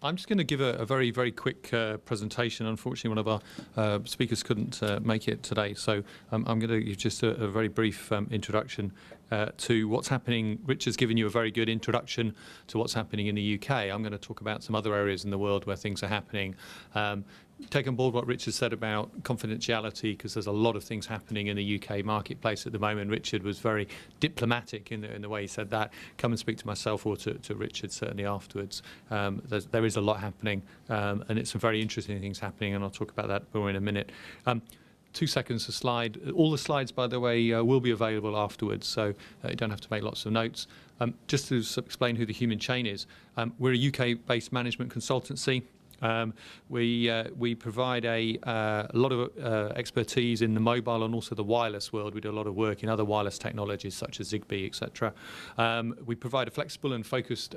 I'm just going to give a very, very quick presentation. Unfortunately, one of our speakers couldn't make it today, so I'm going to give just a very brief introduction to what's happening. Richard's given you a very good introduction to what's happening in the UK. I'm going to talk about some other areas in the world where things are happening. Take on board what Richard said about confidentiality, because there's a lot of things happening in the UK marketplace at the moment. Richard was very diplomatic in the way he said that. Come and speak to myself or to Richard certainly afterwards. There is a lot happening, and it's some very interesting things happening, and I'll talk about that more in a minute. 2 seconds a slide. All the slides, by the way, will be available afterwards, so you don't have to make lots of notes. Just to explain who the Human Chain is, we're a UK-based management consultancy. We provide a lot of expertise in the mobile and also the wireless world. We do a lot of work in other wireless technologies such as Zigbee, etc. We provide a flexible and focused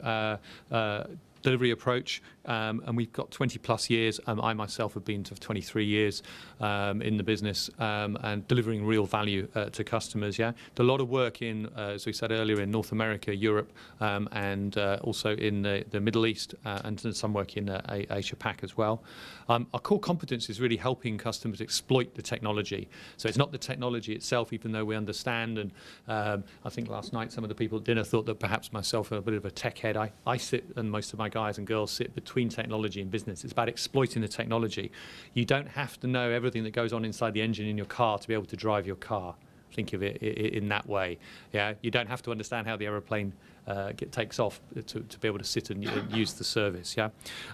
delivery approach, and we've got 20 plus years. I myself have been to 23 years in the business and delivering real value to customers. Yeah, a lot of work in, as we said earlier, in North America, Europe, and also in the Middle East, and some work in Asia Pac as well. Our core competence is really helping customers exploit the technology. So it's not the technology itself, even though we understand. And I think last night some of the people at dinner thought that perhaps myself are a bit of a tech head. I sit, and most of my guys and girls sit between technology and business. It's about exploiting the technology. You don't have to know everything that goes on inside the engine in your car to be able to drive your car. Think of it in that way. Yeah, you don't have to understand how the aeroplane takes off to be able to sit and use the service. Yeah,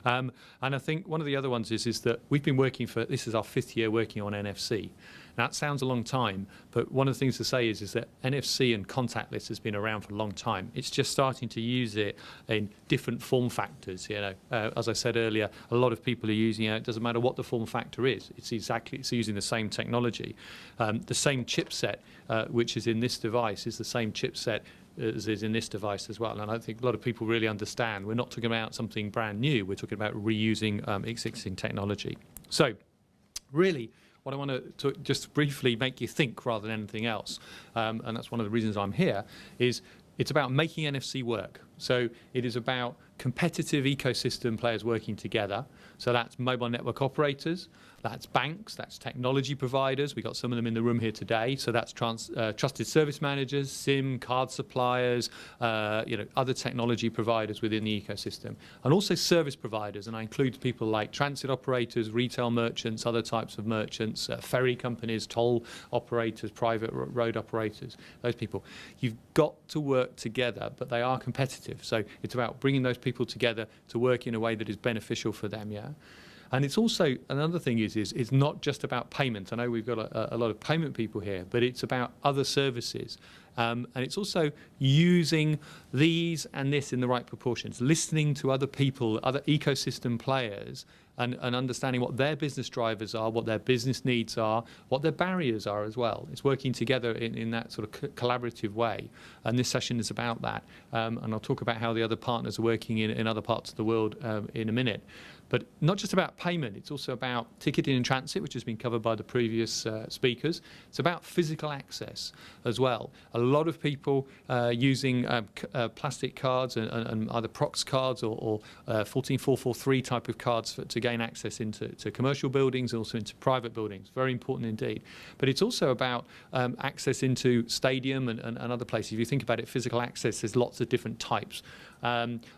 and I think one of the other ones is that we've been working this is our 5th year working on NFC. Now, that sounds a long time, but one of the things to say is that NFC and contactless has been around for a long time. It's just starting to use it in different form factors. You know, as I said earlier, a lot of people are using it. It doesn't matter what the form factor is. It's using the same technology. The same chipset, which is in this device, is the same chipset as is in this device as well. And I think a lot of people really understand we're not talking about something brand new. We're talking about reusing existing technology. So, really, what I want to just briefly make you think rather than anything else, and that's one of the reasons I'm here, is it's about making NFC work. So it is about competitive ecosystem players working together. So that's mobile network operators, that's banks, that's technology providers. We've got some of them in the room here today. So that's trusted service managers, SIM, card suppliers, other technology providers within the ecosystem. And also service providers, and I include people like transit operators, retail merchants, other types of merchants, ferry companies, toll operators, private road operators, those people. You've got to work together, but they are competitive. So it's about bringing those people together to work in a way that is beneficial for them, yeah? And it's also, another thing is it's not just about payment. I know we've got a lot of payment people here, but it's about other services. And it's also using these and this in the right proportions, listening to other people, other ecosystem players, and understanding what their business drivers are, what their business needs are, what their barriers are as well. It's working together in that sort of collaborative way. And this session is about that. And I'll talk about how the other partners are working in other parts of the world in a minute. But not just about payment, it's also about ticketing and transit, which has been covered by the previous speakers. It's about physical access as well. A lot of people using plastic cards and either Prox cards or 14443 type of cards to gain access into commercial buildings and also into private buildings. Very important indeed. But it's also about access into stadium and other places. If you think about it, physical access, there's lots of different types.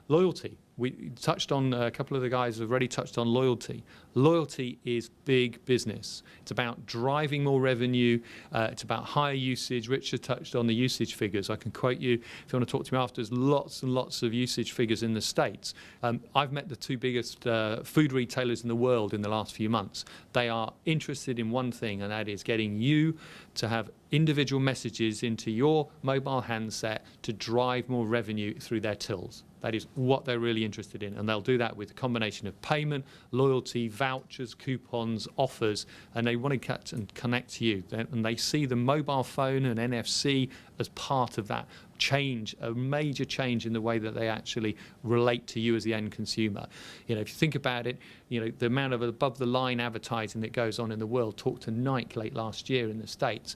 Loyalty. We touched on, a couple of the guys have already touched on loyalty. Loyalty is big business. It's about driving more revenue. It's about higher usage. Richard touched on the usage figures. I can quote you, if you want to talk to me after, there's lots and lots of usage figures in the States. I've met the 2 biggest food retailers in the world in the last few months. They are interested in one thing, and that is getting you to have individual messages into your mobile handset to drive more revenue through their tills. That is what they're really interested in, and they'll do that with a combination of payment, loyalty, vouchers, coupons, offers, and they want to catch and connect to you. And they see the mobile phone and NFC as part of that change, a major change in the way that they actually relate to you as the end consumer. You know, if you think about it, you know, the amount of above-the-line advertising that goes on in the world. Talked to Nike late last year in the States.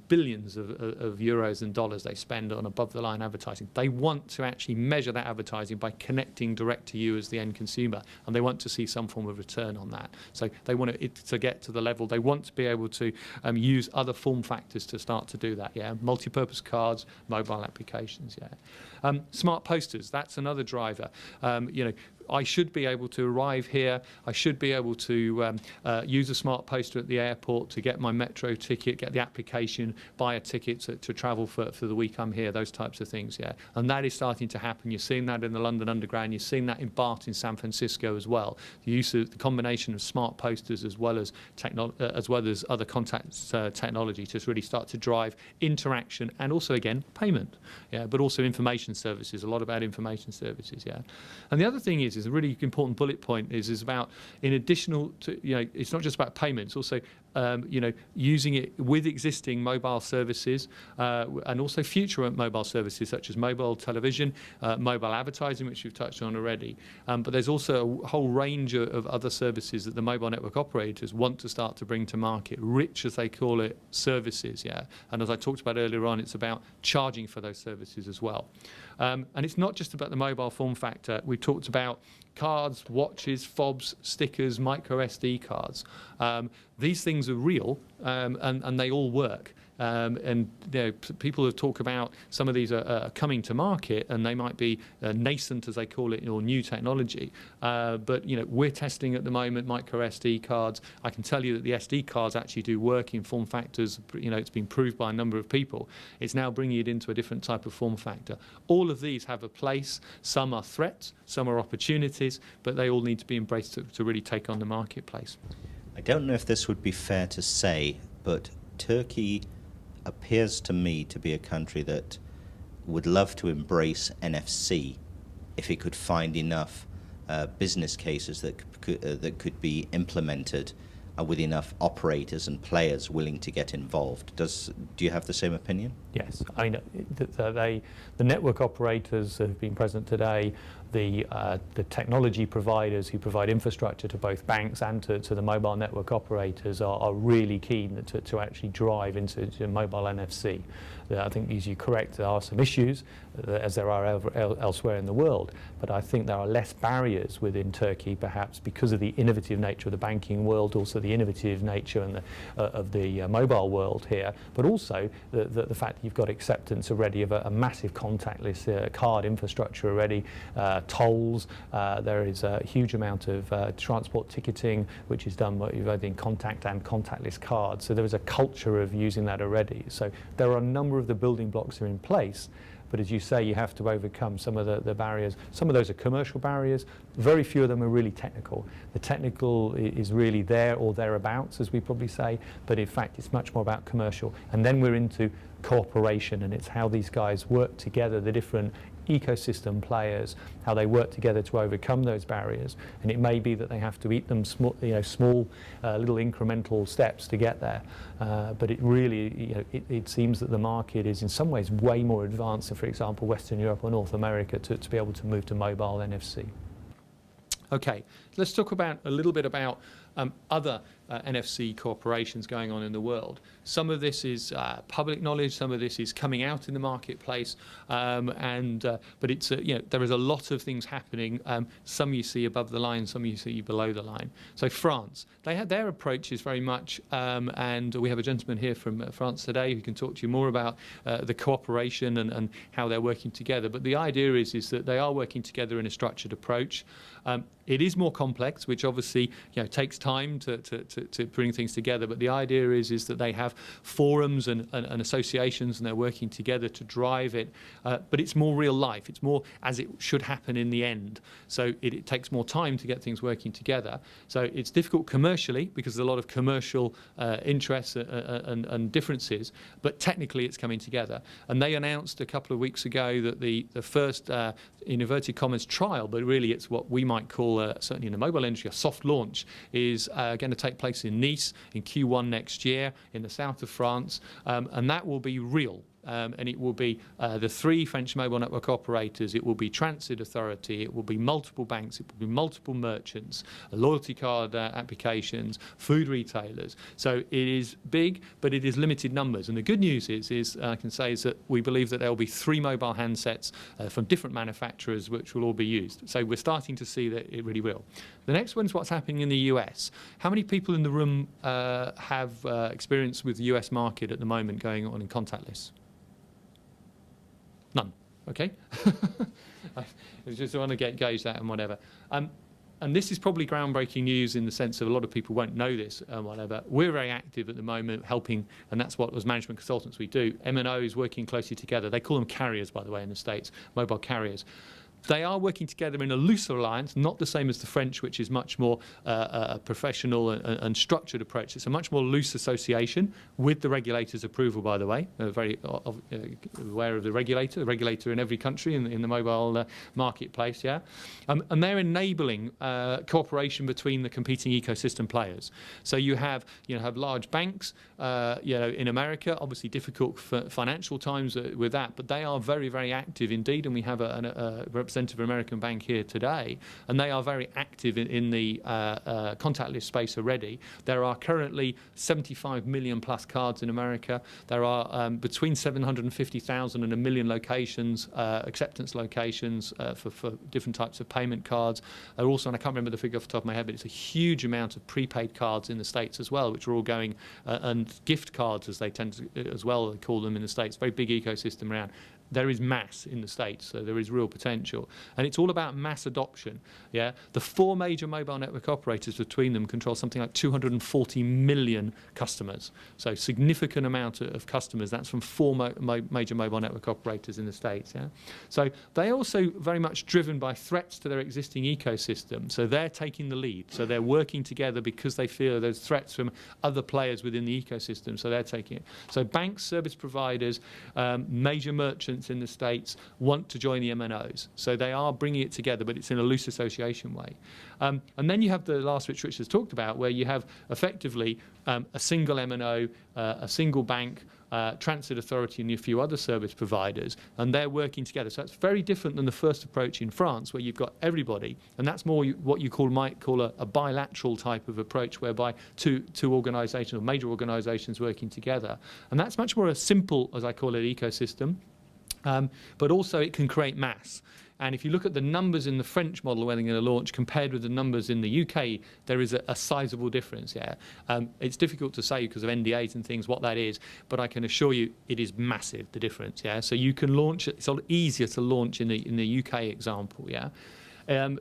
billions of euros and dollars they spend on above-the-line advertising. They want to actually measure that advertising by connecting direct to you as the end consumer, and they want to see some form of return on that. So they want it to get to the level, they want to be able to use other form factors to start to do that, yeah? Multi-purpose cards, mobile applications, yeah. Smart posters, that's another driver. I should be able to arrive here. I should be able to use a smart poster at the airport to get my metro ticket, get the application, buy a ticket to travel for the week I'm here, those types of things, yeah. And that is starting to happen. You're seeing that in the London Underground. You're seeing that in BART in San Francisco as well. The use of the combination of smart posters as well as other contact technology to really start to drive interaction and also, again, payment, yeah, but also information services, a lot about information services, yeah. And the other thing is a really important bullet point is about, in additional to, it's not just about payments, also using it with existing mobile services and also future mobile services such as mobile television, mobile advertising, which we've touched on already. But there's also a whole range of other services that the mobile network operators want to start to bring to market, rich, as they call it, services, yeah. And as I talked about earlier on, it's about charging for those services as well. And it's not just about the mobile form factor. We talked about cards, watches, fobs, stickers, micro SD cards. These things are real and they all work. And people have talked about some of these are coming to market, and they might be nascent, as they call it, or new technology. But we're testing at the moment micro SD cards. I can tell you that the SD cards actually do work in form factors. It's been proved by a number of people. It's now bringing it into a different type of form factor. All of these have a place. Some are threats, some are opportunities, but they all need to be embraced to really take on the marketplace. I don't know if this would be fair to say, but Turkey appears to me to be a country that would love to embrace NFC if it could find enough business cases that could be implemented with enough operators and players willing to get involved. Do you have the same opinion? Yes, I mean the network operators have been present today. The technology providers who provide infrastructure to both banks and to the mobile network operators are really keen to actually drive into mobile NFC. I think, as you correct, there are some issues, as there are elsewhere in the world, but I think there are less barriers within Turkey, perhaps because of the innovative nature of the banking world, also the innovative nature and of the mobile world here, but also the fact that you've got acceptance already of a massive contactless card infrastructure already, tolls, there is a huge amount of transport ticketing, which is done both in contact and contactless cards. So there is a culture of using that already. So there are a number of the building blocks are in place, but as you say, you have to overcome some of the barriers. Some of those are commercial barriers. Very few of them are really technical. The technical is really there or thereabouts, as we probably say, but in fact it's much more about commercial. And then we're into cooperation, and it's how these guys work together, the different ecosystem players, how they work together to overcome those barriers. And it may be that they have to eat them small little incremental steps to get there. But it really, it seems that the market is in some ways way more advanced than, for example, Western Europe or North America to be able to move to mobile NFC. Okay, let's talk a little bit about other NFC corporations going on in the world. Some of this is public knowledge, some of this is coming out in the marketplace, but it's there is a lot of things happening. Some you see above the line, some you see below the line. So France, their approach is very much, and we have a gentleman here from France today who can talk to you more about the cooperation and how they're working together. But the idea is that they are working together in a structured approach. It is more complex, which obviously takes time to bring things together. But the idea is that they have forums and associations, and they're working together to drive it. But it's more real life. It's more as it should happen in the end. So it takes more time to get things working together. So it's difficult commercially because there's a lot of commercial interests and differences. But technically, it's coming together. And they announced a couple of weeks ago that the first, in inverted commas, trial, but really it's what we might call, certainly in the mobile industry, a soft launch, is going to take place in Nice in Q1 next year in the south of France, and that will be real. and it will be the 3 French mobile network operators, it will be transit authority, it will be multiple banks, it will be multiple merchants, loyalty card applications, food retailers. So it is big, but it is limited numbers. And the good news is I can say is that we believe that there will be 3 mobile handsets from different manufacturers which will all be used. So we're starting to see that it really will. The next one is what's happening in the US. How many people in the room have experience with the US market at the moment going on in contactless? None. Okay. I just want to gauge that and whatever. And this is probably groundbreaking news in the sense of a lot of people won't know this and whatever. We're very active at the moment helping, and that's what as management consultants we do, MNOs working closely together. They call them carriers, by the way, in the States, mobile carriers. They are working together in a looser alliance, not the same as the French, which is much more a professional and structured approach. It's a much more loose association with the regulator's approval, by the way. Very aware of the regulator in every country in the mobile marketplace, yeah. And they're enabling cooperation between the competing ecosystem players. So you have large banks, in America, obviously difficult for financial times with that, but they are very, very active indeed, and we have a representative American bank here today, and they are very active in the contactless space already. There are currently 75 million plus cards in America. There are between 750,000 and 1 million locations, acceptance locations for different types of payment cards. There are also, and I can't remember the figure off the top of my head, but it's a huge amount of prepaid cards in the States as well, which are all going, and gift cards as they tend to, as well, they call them in the States. Very big ecosystem around. There is mass in the States, so there is real potential. And it's all about mass adoption. Yeah, the 4 major mobile network operators between them control something like 240 million customers. So significant amount of customers. That's from 4 major mobile network operators in the States. Yeah, so they also very much driven by threats to their existing ecosystem. So they're taking the lead. So they're working together because they feel there's threats from other players within the ecosystem. So they're taking it. So banks, service providers, major merchants in the States want to join the MNOs. So they are bringing it together, but it's in a loose association way. And then you have the last, which Rich has talked about, where you have effectively a single MNO, a single bank, transit authority and a few other service providers, and they're working together. So it's very different than the first approach in France, where you've got everybody, and that's more what you might call a bilateral type of approach, whereby two organisations or major organisations working together. And that's much more a simple, as I call it, ecosystem. But also it can create mass. And if you look at the numbers in the French model when they're going to launch compared with the numbers in the UK, there is a sizable difference. Yeah, it's difficult to say because of NDAs and things what that is, but I can assure you it is massive, the difference. Yeah, so you can launch it. It's a lot easier to launch in the UK example. Yeah.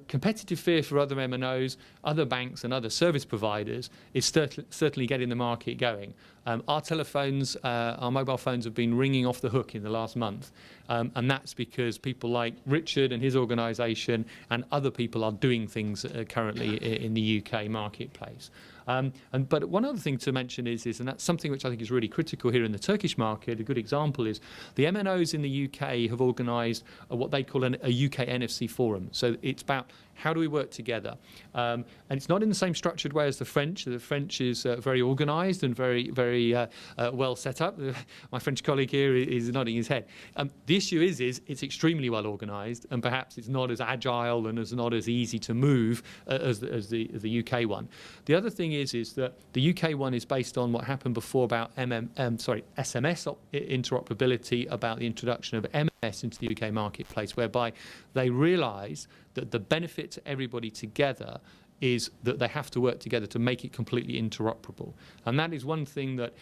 Competitive fear for other MNOs, other banks and other service providers is certainly getting the market going. Our telephones, our mobile phones have been ringing off the hook in the last month. And that's because people like Richard and his organisation and other people are doing things currently in the UK marketplace. But one other thing to mention is, and that's something which I think is really critical here in the Turkish market, a good example is the MNOs in the UK have organised what they call a UK NFC forum. So it's about how do we work together? And it's not in the same structured way as the French. The French is very organised and very, very well set up. My French colleague here is nodding his head. The issue is it's extremely well organised, and perhaps it's not as agile and it's not as easy to move as the UK one. The other thing is that the UK one is based on what happened before about SMS interoperability, about the introduction of MS into the UK marketplace, whereby they realised that the benefit to everybody together is that they have to work together to make it completely interoperable. And that is one thing that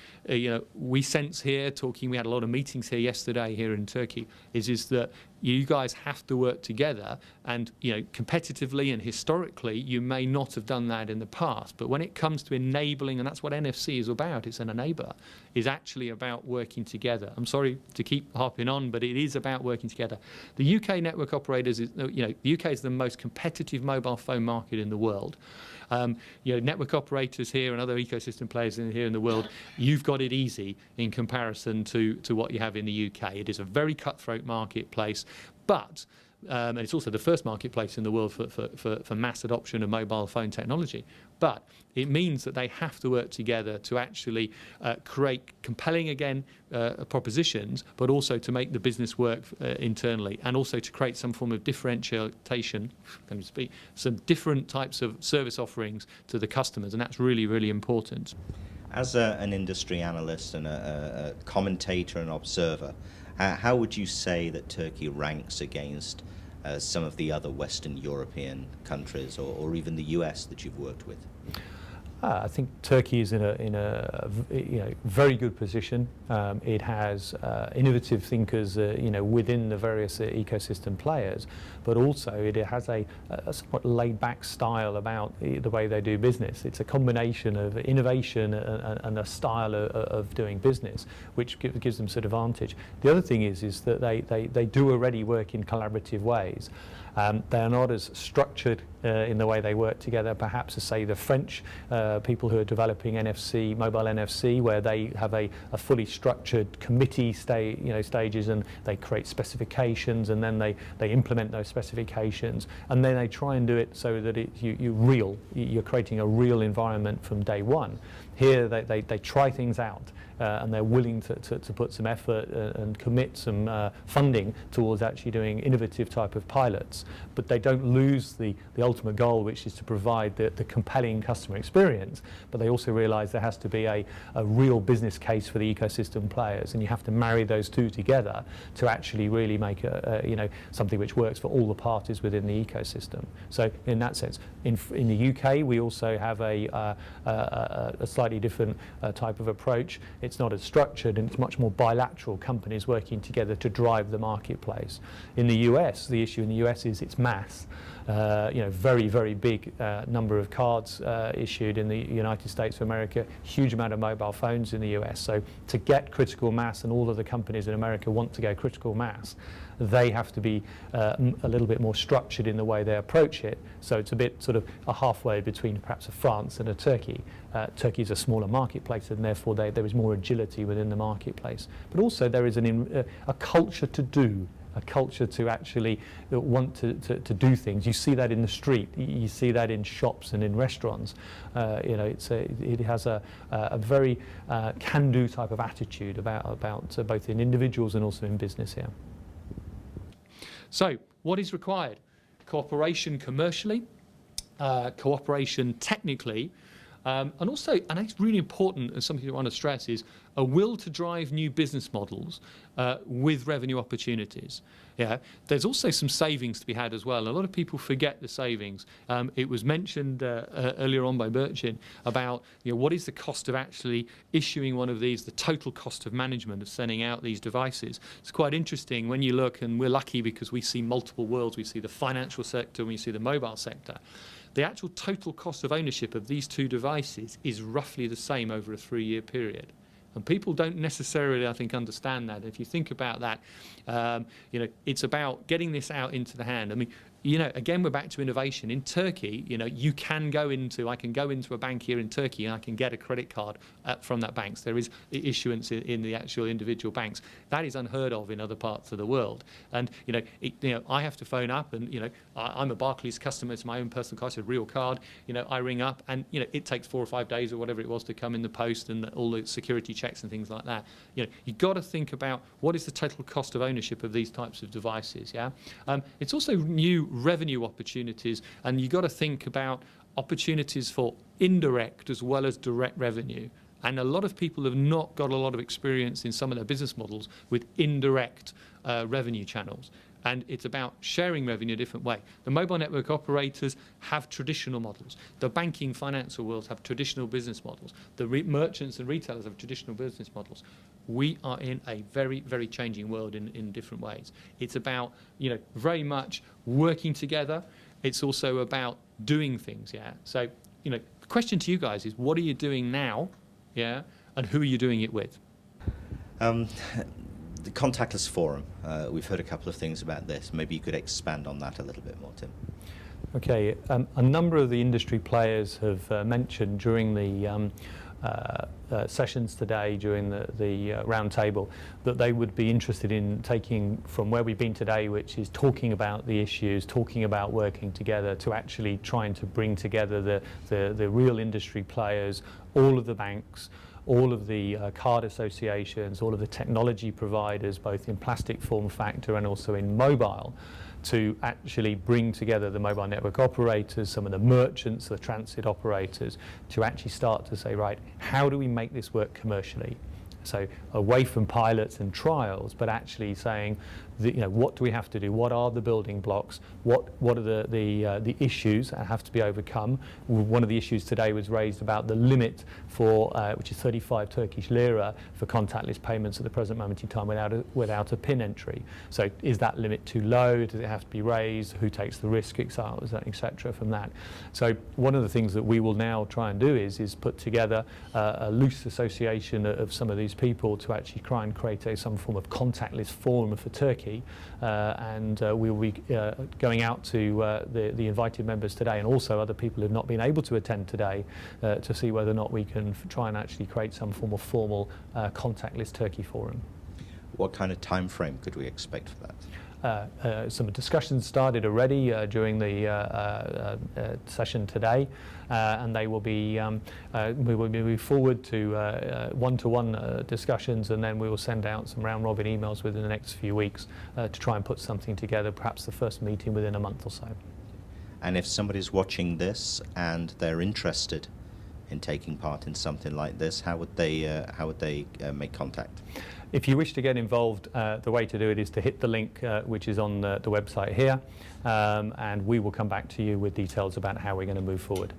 we sense here, we had a lot of meetings here yesterday here in Turkey, is that you guys have to work together, and competitively and historically you may not have done that in the past, but when it comes to enabling, and that's what NFC is about, it's an enabler, is actually about working together. I'm sorry to keep harping on, but it is about working together. The UK network operators, the UK is the most competitive mobile phone market in the world. Network operators here and other ecosystem players here in the world, you've got it easy in comparison to what you have in the UK. It is a very cutthroat marketplace, but and it's also the first marketplace in the world for mass adoption of mobile phone technology. But it means that they have to work together to actually create compelling, again, propositions, but also to make the business work internally, and also to create some form of differentiation, some different types of service offerings to the customers, and that's really, really important. As an industry analyst and a commentator and observer, how would you say that Turkey ranks against some of the other Western European countries, or even the US that you've worked with? I think Turkey is in a very good position. It has innovative thinkers within the various ecosystem players, but also it has a somewhat laid-back style about the way they do business. It's a combination of innovation and a style of doing business, which gives them some advantage. The other thing is that they do already work in collaborative ways. They are not as structured in the way they work together, perhaps as, say, the French people who are developing NFC, mobile NFC, where they have a fully structured committee stages, and they create specifications, and then they implement those specifications, and then they try and do it so that you're creating a real environment from day one. Here they try things out. And they're willing to put some effort and commit some funding towards actually doing innovative type of pilots. But they don't lose the ultimate goal, which is to provide the compelling customer experience. But they also realize there has to be a real business case for the ecosystem players, and you have to marry those two together to actually really make something which works for all the parties within the ecosystem. So in that sense, in the UK, we also have a slightly different type of approach. It's not as structured, and it's much more bilateral, companies working together to drive the marketplace. In the US, the issue in the US is it's mass. Very, very big number of cards issued in the United States of America, huge amount of mobile phones in the US. So to get critical mass, and all of the companies in America want to go critical mass, they have to be a little bit more structured in the way they approach it. So it's a bit sort of a halfway between perhaps a France and a Turkey. Turkey is a smaller marketplace, and therefore there is more agility within the marketplace. But also there is a culture to do, a culture to actually want to do things. You see that in the street, you see that in shops and in restaurants. It has a very can-do type of attitude about both in individuals and also in business here. So what is required? Cooperation commercially, cooperation technically, and it's really important, and something I want to stress, is a will to drive new business models with revenue opportunities. Yeah, there's also some savings to be had as well. A lot of people forget the savings. It was mentioned earlier on by Berchin about what is the cost of actually issuing one of these, the total cost of management of sending out these devices. It's quite interesting when you look, and we're lucky because we see multiple worlds. We see the financial sector and we see the mobile sector. The actual total cost of ownership of these two devices is roughly the same over a 3-year period. And people don't necessarily, I think, understand that. If you think about that, it's about getting this out into the hand. I mean, again, we're back to innovation. In Turkey, I can go into a bank here in Turkey, and I can get a credit card from that bank. There is issuance in the actual individual banks. That is unheard of in other parts of the world. And I have to phone up, and I'm a Barclays customer. It's my own personal card, it's a real card. I ring up, and it takes 4 or 5 days or whatever it was to come in the post, and all the security checks and things like that. You've got to think about what is the total cost of ownership of these types of devices. Yeah, it's also new revenue opportunities, and you've got to think about opportunities for indirect as well as direct revenue. And a lot of people have not got a lot of experience in some of their business models with indirect revenue channels. And it's about sharing revenue a different way. The mobile network operators have traditional models. The banking financial worlds have traditional business models. The merchants and retailers have traditional business models. We are in a very, very changing world in different ways. It's about, very much working together. It's also about doing things, yeah. So, the question to you guys is, what are you doing now, yeah, and who are you doing it with? The Contactless Forum, we've heard a couple of things about this. Maybe you could expand on that a little bit more, Tim. Okay, a number of the industry players have mentioned during the sessions today during the roundtable, that they would be interested in taking from where we've been today, which is talking about the issues, talking about working together, to actually trying to bring together the real industry players, all of the banks, all of the card associations, all of the technology providers, both in plastic form factor and also in mobile, to actually bring together the mobile network operators, some of the merchants, the transit operators, to actually start to say, right, how do we make this work commercially? So away from pilots and trials, but actually saying, what do we have to do? What are the building blocks? What are the issues that have to be overcome? One of the issues today was raised about the limit for, which is 35 Turkish lira for contactless payments at the present moment in time without a PIN entry. So is that limit too low? Does it have to be raised? Who takes the risk, etc. from that? So one of the things that we will now try and do is put together a loose association of some of these people to actually try and create some form of contactless forum for Turkey. And we will be going out to the invited members today, and also other people who have not been able to attend today, to see whether or not we can try and actually create some form of formal contactless Turkey forum. What kind of time frame could we expect for that? Some discussions started already during the session today, and they will be we will move forward to one-to-one discussions, and then we will send out some round-robin emails within the next few weeks to try and put something together, perhaps the first meeting within a month or so. And if somebody's watching this and they're interested in taking part in something like this, how would they make contact? If you wish to get involved, the way to do it is to hit the link which is on the website here, and we will come back to you with details about how we're going to move forward.